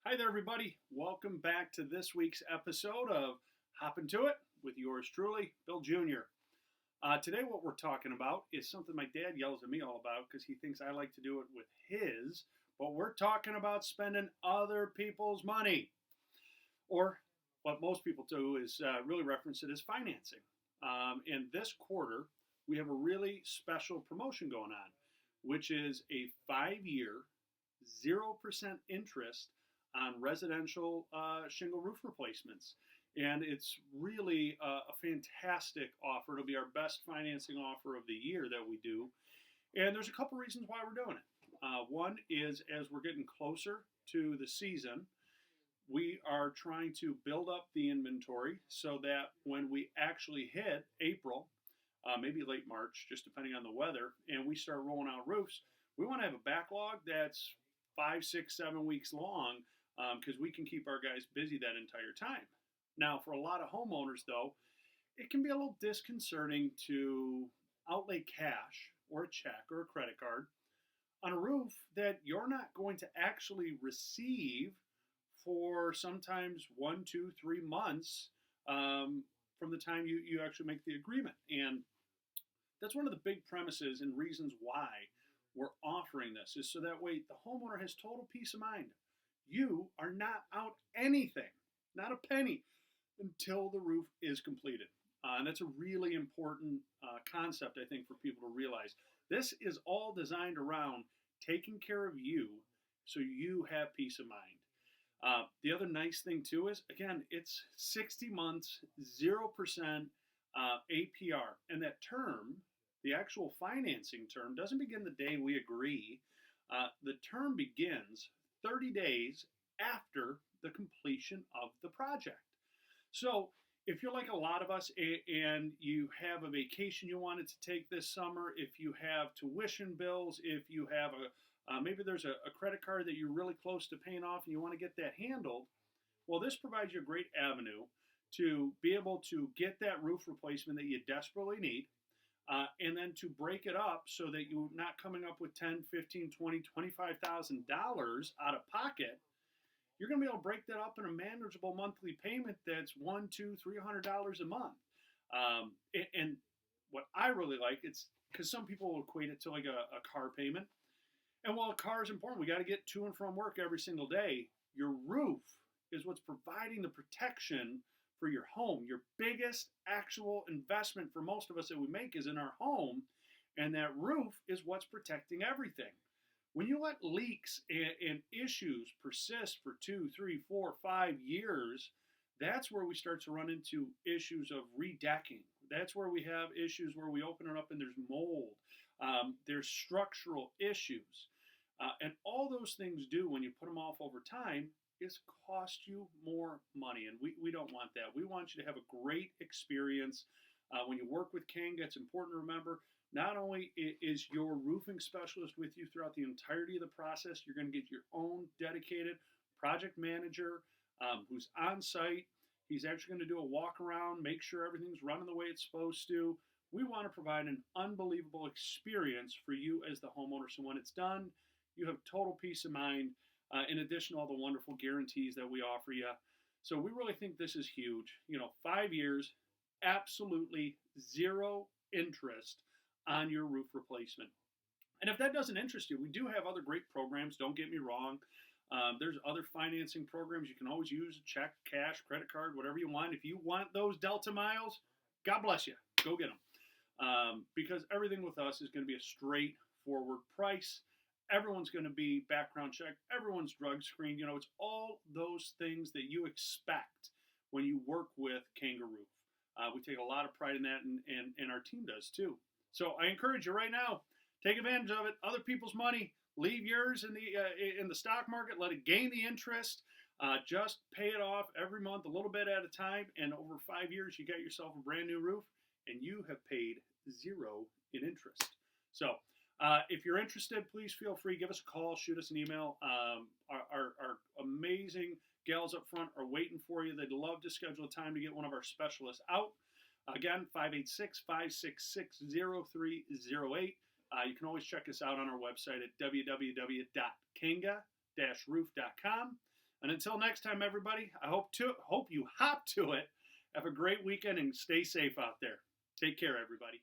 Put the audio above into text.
Hi there, everybody. Welcome back to this week's episode of Hop Into It with yours truly, Bill Jr. Today, what we're talking about is something my dad yells at me all about because he thinks I like to do it with his, but we're talking about spending other people's money. Or what most people do is really reference it as financing. In this quarter, we have a really special promotion going on, which is a 5 year, 0% interest on residential shingle roof replacements. And it's really a fantastic offer. It'll be our best financing offer of the year that we do. And there's a couple reasons why we're doing it. One is as we're getting closer to the season, we are trying to build up the inventory so that when we actually hit April, maybe late March, just depending on the weather, and we start rolling out roofs, we want to have a backlog that's 5, 6, 7 weeks long because we can keep our guys busy that entire time. Now, for a lot of homeowners, though, it can be a little disconcerting to outlay cash or a check or a credit card on a roof that you're not going to actually receive for sometimes 1, 2, 3 months from the time you actually make the agreement. And that's one of the big premises and reasons why we're offering this, is so that way the homeowner has total peace of mind. You are not out anything, not a penny, until the roof is completed. And that's a really important concept, I think, for people to realize. This is all designed around taking care of you so you have peace of mind. The other nice thing, too, is, again, it's 60 months, 0% APR. And that term, the actual financing term, doesn't begin the day we agree. The term begins 30 days after the completion of the project. So if you're like a lot of us and you have a vacation you wanted to take this summer, if you have tuition bills, if you have maybe there's a credit card that you're really close to paying off and you want to get that handled, well, this provides you a great avenue to be able to get that roof replacement that you desperately need, and then to break it up so that you're not coming up with $10, $15, $20, $25,000 out of pocket. You're going to be able to break that up in a manageable monthly payment that's $100, $200, $300 a month. And what I really like, it's because some people will equate it to like a car payment. And while a car is important, we got to get to and from work every single day. Your roof is what's providing the protection for your home. Your biggest actual investment for most of us that we make is in our home, and that roof is what's protecting everything. When you let leaks and issues persist for 2, 3, 4, 5 years, that's where we start to run into issues of redecking. That's where we have issues where we open it up and there's mold. There's structural issues. And all those things do, when you put them off over time, is cost you more money. And we don't want that. We want you to have a great experience. When you work with Kanga, it's important to remember, not only is your roofing specialist with you throughout the entirety of the process, you're going to get your own dedicated project manager who's on site. He's actually going to do a walk around, make sure everything's running the way it's supposed to. We want to provide an unbelievable experience for you as the homeowner. So when it's done, you have total peace of mind, in addition to all the wonderful guarantees that we offer you. So we really think this is huge. 5 years, absolutely zero interest on your roof replacement. And if that doesn't interest you, we do have other great programs, don't get me wrong. There's other financing programs you can always use: check, cash, credit card, whatever you want. If you want those Delta miles, God bless you, go get them. Because everything with us is going to be a straightforward price. Everyone's going to be background checked. Everyone's drug screened. It's all those things that you expect when you work with Kangaroo. We take a lot of pride in that, and our team does too. So I encourage you right now, take advantage of it. Other people's money, leave yours in the stock market. Let it gain the interest. Just pay it off every month, a little bit at a time, and over 5 years, you got yourself a brand new roof, and you have paid zero in interest. So if you're interested, please feel free. Give us a call, shoot us an email. Our amazing gals up front are waiting for you. They'd love to schedule a time to get one of our specialists out. Again, 586-566-0308. You can always check us out on our website at www.kanga-roof.com. And until next time, everybody, I hope you hop to it. Have a great weekend and stay safe out there. Take care, everybody.